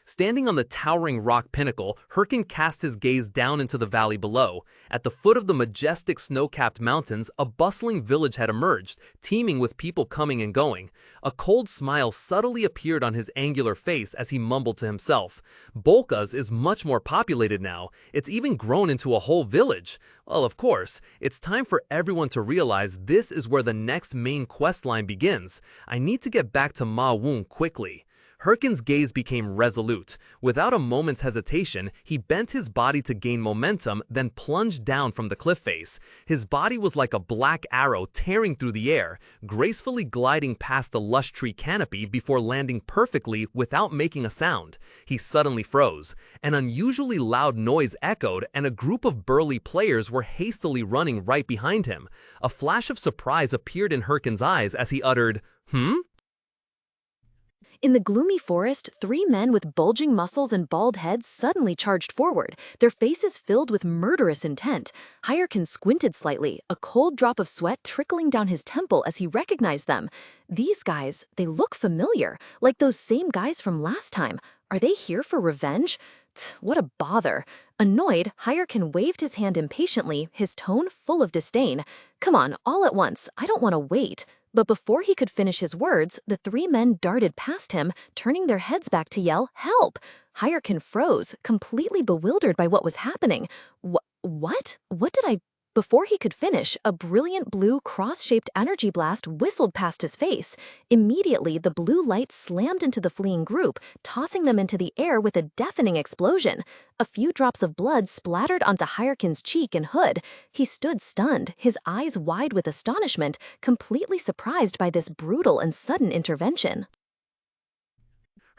Standing on the towering rock pinnacle, Hyrkan cast his gaze down into the valley below. At the foot of the majestic snow-capped mountains, a bustling village had emerged, teeming with people coming and going. A cold smile subtly appeared on his angular face as he mumbled to himself. Bulkas is much more populated now. It's even grown into a whole village. Well, of course, it's time for everyone to realize this is where the next main questline begins. I need to get back to Ma Woong quickly. Hyrkan's gaze became resolute. Without a moment's hesitation, he bent his body to gain momentum, then plunged down from the cliff face. His body was like a black arrow tearing through the air, gracefully gliding past the lush tree canopy before landing perfectly without making a sound. He suddenly froze. An unusually loud noise echoed, and a group of burly players were hastily running right behind him. A flash of surprise appeared in Hyrkan's eyes as he uttered, "Hmm?" In the gloomy forest, three men with bulging muscles and bald heads suddenly charged forward, their faces filled with murderous intent. Hyrkan squinted slightly, a cold drop of sweat trickling down his temple as he recognized them. These guys, they look familiar, like those same guys from last time. Are they here for revenge? What a bother. Annoyed, Hyrkan waved his hand impatiently, his tone full of disdain. Come on, all at once, I don't want to wait. But before he could finish his words, the three men darted past him, turning their heads back to yell, "Help!" Hyrkan froze, completely bewildered by what was happening. What? What did I... Before he could finish, a brilliant blue cross-shaped energy blast whistled past his face. Immediately, the blue light slammed into the fleeing group, tossing them into the air with a deafening explosion. A few drops of blood splattered onto Hyrkan's cheek and hood. He stood stunned, his eyes wide with astonishment, completely surprised by this brutal and sudden intervention.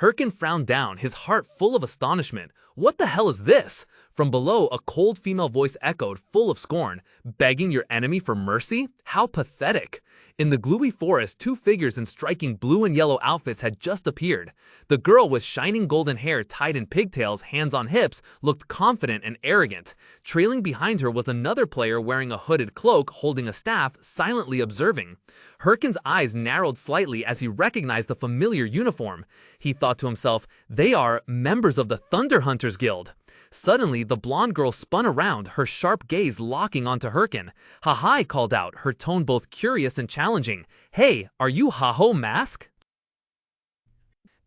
Hyrkan frowned down, his heart full of astonishment. What the hell is this? From below, a cold female voice echoed, full of scorn. Begging your enemy for mercy? How pathetic. In the gloomy forest, two figures in striking blue and yellow outfits had just appeared. The girl with shining golden hair tied in pigtails, hands on hips, looked confident and arrogant. Trailing behind her was another player wearing a hooded cloak, holding a staff, silently observing. Hyrkan's eyes narrowed slightly as he recognized the familiar uniform. He thought to himself, they are members of the Thunder Hunters Guild. Suddenly, the blonde girl spun around, her sharp gaze locking onto Hyrkan. Hahi called out, her tone both curious and challenging. Hey, are you Hahoe Mask?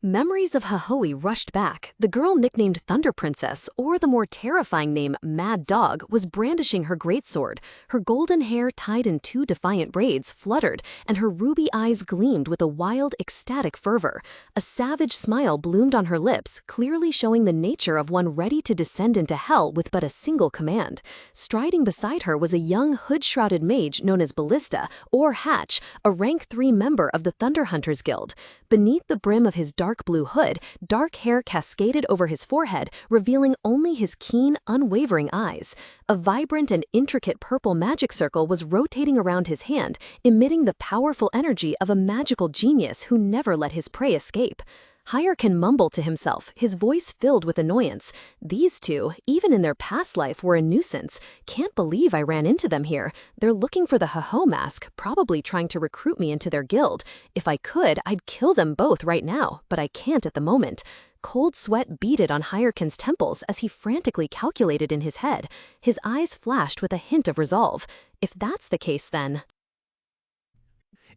Memories of Hahoe rushed back. The girl nicknamed Thunder Princess, or the more terrifying name Mad Dog, was brandishing her greatsword. Her golden hair tied in two defiant braids fluttered, and her ruby eyes gleamed with a wild, ecstatic fervor. A savage smile bloomed on her lips, clearly showing the nature of one ready to descend into hell with but a single command. Striding beside her was a young hood-shrouded mage known as Ballista, or Hatch, a rank 3 member of the Thunder Hunters Guild. Beneath the brim of his dark blue hood, dark hair cascaded over his forehead, revealing only his keen, unwavering eyes. A vibrant and intricate purple magic circle was rotating around his hand, emitting the powerful energy of a magical genius who never let his prey escape. Hyrkan mumbled to himself, his voice filled with annoyance. These two, even in their past life, were a nuisance. Can't believe I ran into them here. They're looking for the Hahoe mask, probably trying to recruit me into their guild. If I could, I'd kill them both right now, but I can't at the moment. Cold sweat beaded on Hyrkan's temples as he frantically calculated in his head. His eyes flashed with a hint of resolve. If that's the case, then...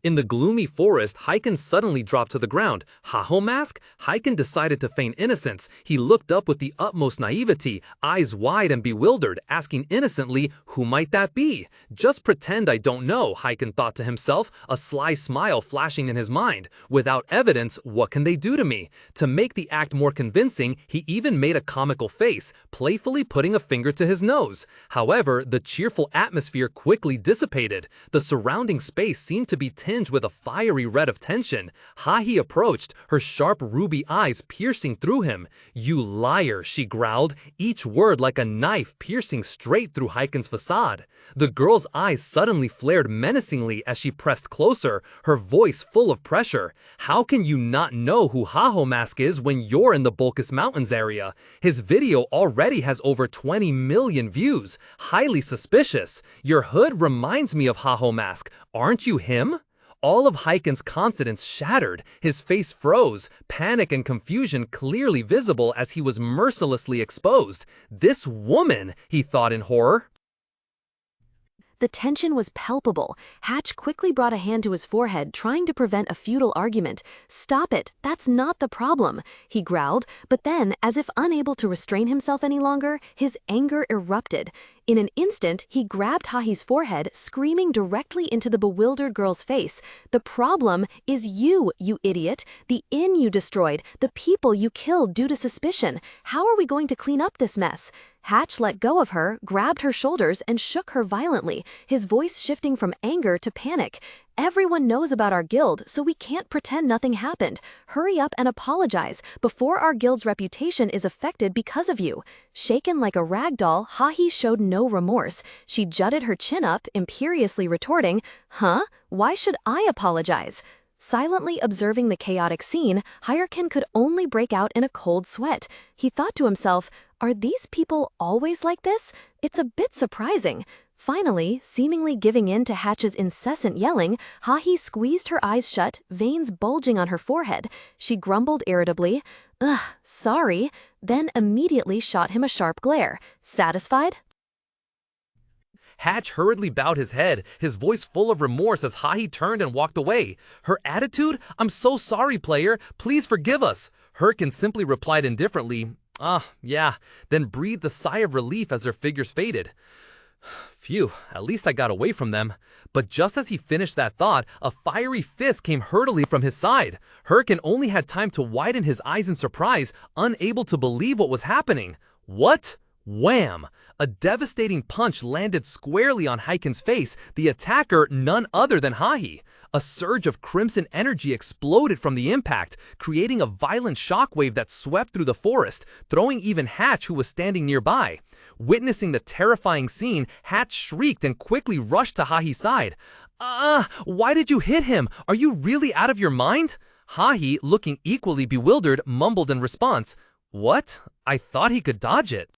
In the gloomy forest, Hyrkan suddenly dropped to the ground. Hahoe Mask? Hyrkan decided to feign innocence. He looked up with the utmost naivety, eyes wide and bewildered, asking innocently, who might that be? Just pretend I don't know, Hyrkan thought to himself, a sly smile flashing in his mind. Without evidence, what can they do to me? To make the act more convincing, he even made a comical face, playfully putting a finger to his nose. However, the cheerful atmosphere quickly dissipated. The surrounding space seemed to be tinged with a fiery red of tension. Hahi approached, her sharp ruby eyes piercing through him. You liar, she growled, each word like a knife piercing straight through Hyrkan's facade. The girl's eyes suddenly flared menacingly as she pressed closer, her voice full of pressure. How can you not know who Hahoe Mask is when you're in the Bulkas Mountains area? His video already has over 20 million views. Highly suspicious. Your hood reminds me of Hahoe Mask. Aren't you him? All of Hyrkan's confidence shattered. His face froze, panic and confusion clearly visible as he was mercilessly exposed. This woman, he thought in horror. The tension was palpable. Hatch quickly brought a hand to his forehead, trying to prevent a futile argument. "Stop it, that's not the problem," he growled, but then, as if unable to restrain himself any longer, his anger erupted. In an instant, he grabbed Hahi's forehead, screaming directly into the bewildered girl's face. "The problem is you idiot. The inn you destroyed, the people you killed due to suspicion. How are we going to clean up this mess?" Hatch let go of her, grabbed her shoulders, and shook her violently, his voice shifting from anger to panic. "Everyone knows about our guild, so we can't pretend nothing happened. Hurry up and apologize before our guild's reputation is affected because of you." Shaken like a rag doll, Hahi showed no remorse. She jutted her chin up, imperiously retorting, "Huh? Why should I apologize?" Silently observing the chaotic scene, Hyrkan could only break out in a cold sweat. He thought to himself, "Are these people always like this? It's a bit surprising." Finally, seemingly giving in to Hatch's incessant yelling, Hahi squeezed her eyes shut, veins bulging on her forehead. She grumbled irritably, "Ugh, sorry," then immediately shot him a sharp glare. Satisfied? Hatch hurriedly bowed his head, his voice full of remorse as Hahi turned and walked away. Her attitude? "I'm so sorry, player. Please forgive us." Hyrkan simply replied indifferently, yeah," then breathed a sigh of relief as their figures faded. Phew, at least I got away from them. But just as he finished that thought, a fiery fist came hurtling from his side. Hyrkan only had time to widen his eyes in surprise, unable to believe what was happening. What? Wham! A devastating punch landed squarely on Hyrkan's face, the attacker none other than Hahi. A surge of crimson energy exploded from the impact, creating a violent shockwave that swept through the forest, throwing even Hatch, who was standing nearby. Witnessing the terrifying scene, Hatch shrieked and quickly rushed to Hahi's side. Why did you hit him? Are you really out of your mind?" Hahi, looking equally bewildered, mumbled in response, "What? I thought he could dodge it."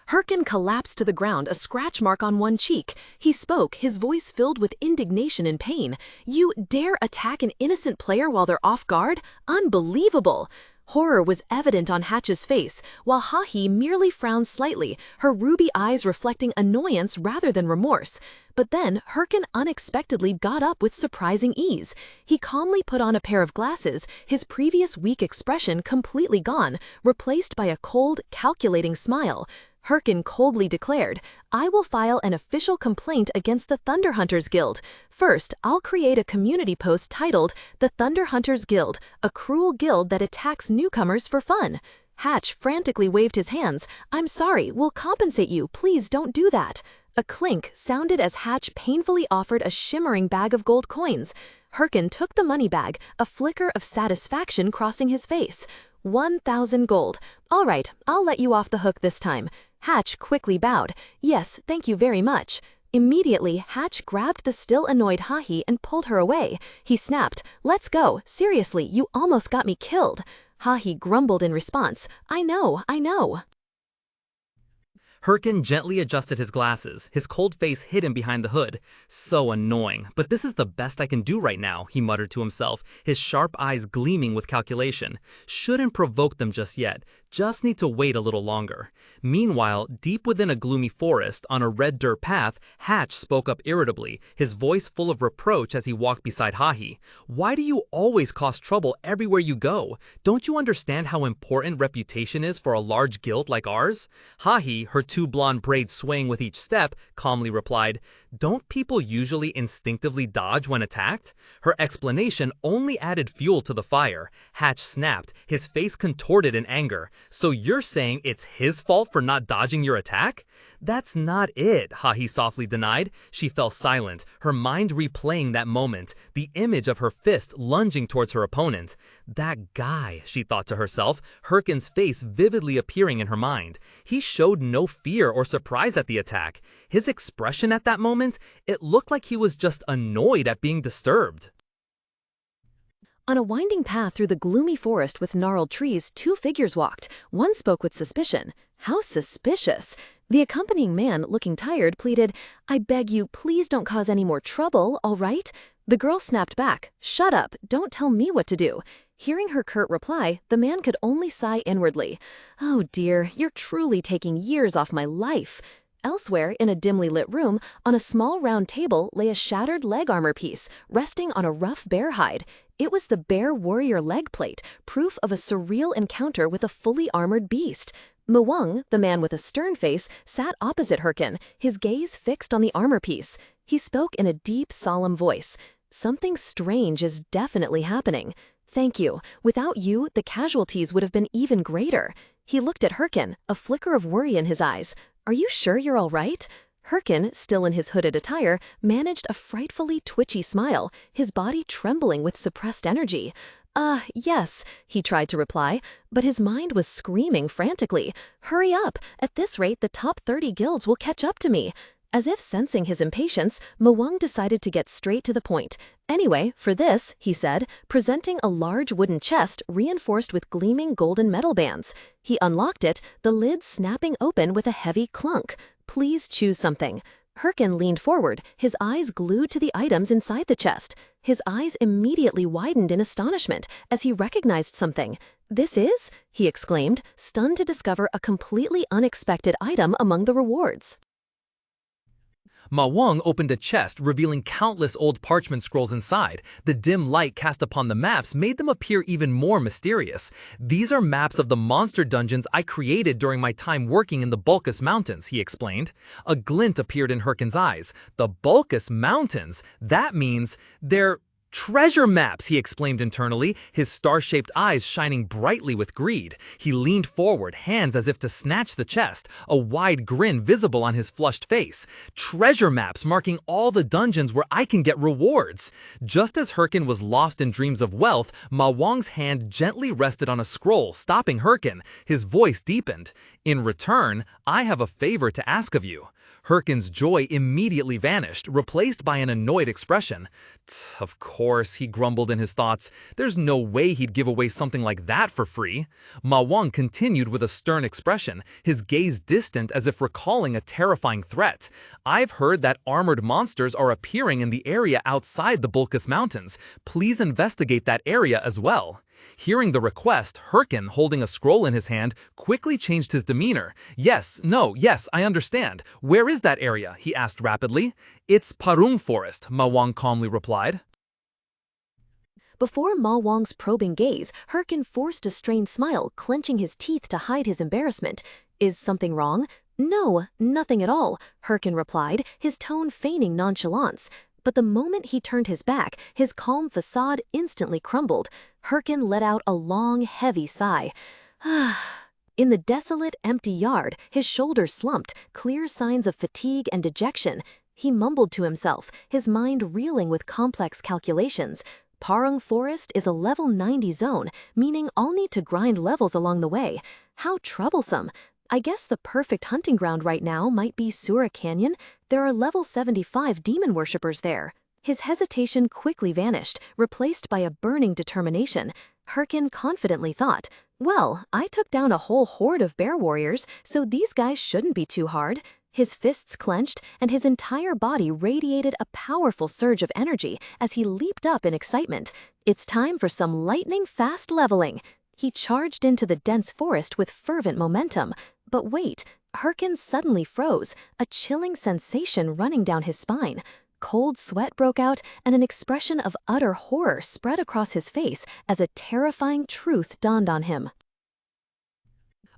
Hyrkan collapsed to the ground, a scratch mark on one cheek. He spoke, his voice filled with indignation and pain. "You dare attack an innocent player while they're off guard? Unbelievable!" Horror was evident on Hatch's face, while Hahi merely frowned slightly, her ruby eyes reflecting annoyance rather than remorse. But then Hyrkan unexpectedly got up with surprising ease. He calmly put on a pair of glasses, his previous weak expression completely gone, replaced by a cold, calculating smile. Hyrkan coldly declared, "I will file an official complaint against the Thunder Hunters Guild. First, I'll create a community post titled, 'The Thunder Hunters Guild, a cruel guild that attacks newcomers for fun.'" Hatch frantically waved his hands. "I'm sorry, we'll compensate you, please don't do that." A clink sounded as Hatch painfully offered a shimmering bag of gold coins. Hyrkan took the money bag, a flicker of satisfaction crossing his face. 1,000 gold. "All right, I'll let you off the hook this time." Hatch quickly bowed. "Yes, thank you very much." Immediately, Hatch grabbed the still annoyed Hahi and pulled her away. He snapped, "Let's go. Seriously, you almost got me killed." Hahi grumbled in response, I know." Hyrkan gently adjusted his glasses, his cold face hidden behind the hood. "So annoying, but this is the best I can do right now," he muttered to himself, his sharp eyes gleaming with calculation. "Shouldn't provoke them just yet, just need to wait a little longer." Meanwhile, deep within a gloomy forest, on a red dirt path, Hatch spoke up irritably, his voice full of reproach as he walked beside Hahi. "Why do you always cause trouble everywhere you go? Don't you understand how important reputation is for a large guild like ours?" Hahi, her two blonde braids swaying with each step, calmly replied, "Don't people usually instinctively dodge when attacked?" Her explanation only added fuel to the fire. Hatch snapped, his face contorted in anger. "So you're saying it's his fault for not dodging your attack?" "That's not it," Hahi softly denied. She fell silent, her mind replaying that moment, the image of her fist lunging towards her opponent. That guy, she thought to herself, Hyrkan's face vividly appearing in her mind. He showed no fear or surprise at the attack. His expression at that moment, it looked like he was just annoyed at being disturbed. On a winding path through the gloomy forest with gnarled trees, two figures walked. One spoke with suspicion. How suspicious! The accompanying man, looking tired, pleaded, "I beg you, please don't cause any more trouble, all right?" The girl snapped back. "Shut up, don't tell me what to do." Hearing her curt reply, the man could only sigh inwardly. "Oh dear, you're truly taking years off my life." Elsewhere, in a dimly lit room, on a small round table lay a shattered leg armor piece, resting on a rough bear hide. It was the bear warrior leg plate, proof of a surreal encounter with a fully armored beast. Ma Woong, the man with a stern face, sat opposite Hyrkan, his gaze fixed on the armor piece. He spoke in a deep, solemn voice. "Something strange is definitely happening. Thank you. Without you, the casualties would have been even greater." He looked at Hyrkan, a flicker of worry in his eyes. "Are you sure you're all right?" Hyrkan, still in his hooded attire, managed a frightfully twitchy smile, his body trembling with suppressed energy. Yes," he tried to reply, but his mind was screaming frantically. "Hurry up! At this rate, the top 30 guilds will catch up to me." As if sensing his impatience, Ma Woong decided to get straight to the point. "Anyway, for this," he said, presenting a large wooden chest reinforced with gleaming golden metal bands. He unlocked it, the lid snapping open with a heavy clunk. "Please choose something." Hyrkan leaned forward, his eyes glued to the items inside the chest. His eyes immediately widened in astonishment as he recognized something. "This is?" he exclaimed, stunned to discover a completely unexpected item among the rewards. Ma Woong opened a chest, revealing countless old parchment scrolls inside. The dim light cast upon the maps made them appear even more mysterious. "These are maps of the monster dungeons I created during my time working in the Bulkas Mountains," he explained. A glint appeared in Hyrkan's eyes. "The Bulkas Mountains? That means they're treasure maps," he exclaimed internally, his star-shaped eyes shining brightly with greed. He leaned forward, hands as if to snatch the chest, a wide grin visible on his flushed face. "Treasure maps marking all the dungeons where I can get rewards." Just as Hyrkan was lost in dreams of wealth, Ma Woong's hand gently rested on a scroll, stopping Hyrkan. His voice deepened. "In return, I have a favor to ask of you." Hyrkan's joy immediately vanished, replaced by an annoyed expression. Of course, he grumbled in his thoughts. There's no way he'd give away something like that for free. Ma Woong continued with a stern expression, his gaze distant as if recalling a terrifying threat. "I've heard that armored monsters are appearing in the area outside the Bulkas Mountains. Please investigate that area as well." Hearing the request, Hyrkan, holding a scroll in his hand, quickly changed his demeanor. "Yes, I understand. Where is that area?" he asked rapidly. "It's Parung Forest," Ma Woong calmly replied. Before Ma Woong's probing gaze, Hyrkan forced a strained smile, clenching his teeth to hide his embarrassment. "Is something wrong?" "No, nothing at all," Hyrkan replied, his tone feigning nonchalance. But the moment he turned his back, his calm facade instantly crumbled. Hyrkan let out a long, heavy sigh. In the desolate, empty yard, his shoulders slumped, clear signs of fatigue and dejection. He mumbled to himself, his mind reeling with complex calculations. Parung Forest is a level 90 zone, meaning I'll need to grind levels along the way. How troublesome. I guess the perfect hunting ground right now might be Sura Canyon. There are level 75 demon worshippers there. His hesitation quickly vanished, replaced by a burning determination. Hyrkan confidently thought, "Well, I took down a whole horde of bear warriors, so these guys shouldn't be too hard." His fists clenched, and his entire body radiated a powerful surge of energy as he leaped up in excitement. "It's time for some lightning-fast leveling." He charged into the dense forest with fervent momentum. But wait, Hyrkan suddenly froze, a chilling sensation running down his spine. Cold sweat broke out, and an expression of utter horror spread across his face as a terrifying truth dawned on him.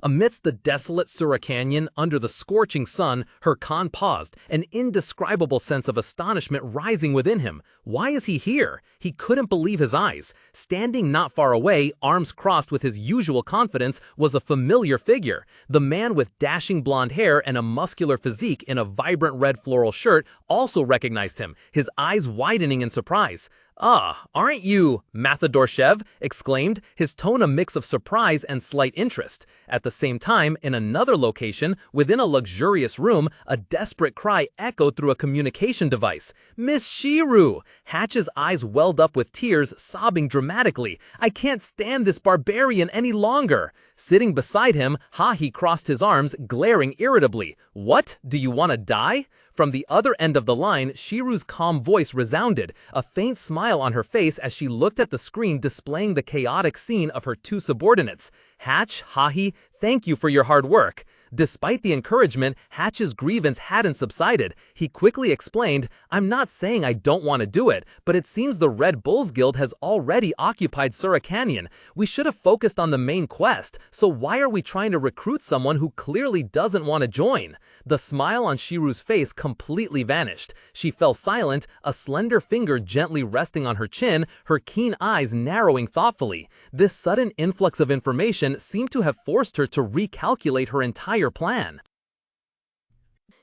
Amidst the desolate Sura Canyon, under the scorching sun, Hyrkan paused, an indescribable sense of astonishment rising within him. Why is he here? He couldn't believe his eyes. Standing not far away, arms crossed with his usual confidence, was a familiar figure. The man with dashing blonde hair and a muscular physique in a vibrant red floral shirt also recognized him, his eyes widening in surprise. "Ah, aren't you Mathador Chev?" exclaimed, his tone a mix of surprise and slight interest. At the same time, in another location, within a luxurious room, a desperate cry echoed through a communication device. "Miss Shiru!" Hatch's eyes welled up with tears, sobbing dramatically. "I can't stand this barbarian any longer." Sitting beside him, Hahi crossed his arms, glaring irritably. "What? Do you want to die?" From the other end of the line, Shiru's calm voice resounded, a faint smile on her face as she looked at the screen displaying the chaotic scene of her two subordinates. Hatch, Hahi, thank you for your hard work. Despite the encouragement, Hatch's grievance hadn't subsided. He quickly explained, I'm not saying I don't want to do it, but it seems the Red Bulls Guild has already occupied Sura Canyon. We should have focused on the main quest, so why are we trying to recruit someone who clearly doesn't want to join? The smile on Shiru's face completely vanished. She fell silent, a slender finger gently resting on her chin, her keen eyes narrowing thoughtfully. This sudden influx of information seemed to have forced her to recalculate her entire plan.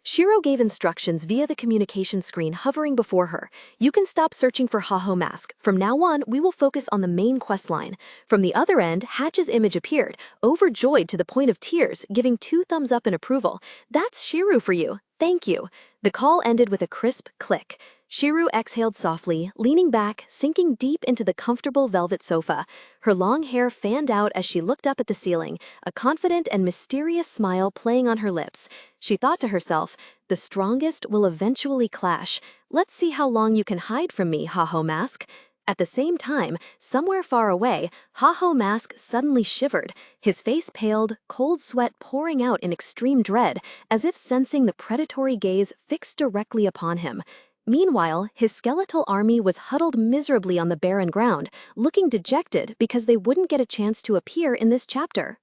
Shiro gave instructions via the communication screen hovering before her. You can stop searching for Hahoe mask. From now on, we will focus on the main quest line. From the other end, Hatch's image appeared, overjoyed to the point of tears, giving 2 thumbs up in approval. That's Shiro for you. Thank you. The call ended with a crisp click. Shiro exhaled softly, leaning back, sinking deep into the comfortable velvet sofa. Her long hair fanned out as she looked up at the ceiling, a confident and mysterious smile playing on her lips. She thought to herself, the strongest will eventually clash. Let's see how long you can hide from me, Hahoe mask. At the same time, somewhere far away, Hahoe mask suddenly shivered. His face paled, cold sweat pouring out in extreme dread, as if sensing the predatory gaze fixed directly upon him. Meanwhile, his skeletal army was huddled miserably on the barren ground, looking dejected because they wouldn't get a chance to appear in this chapter.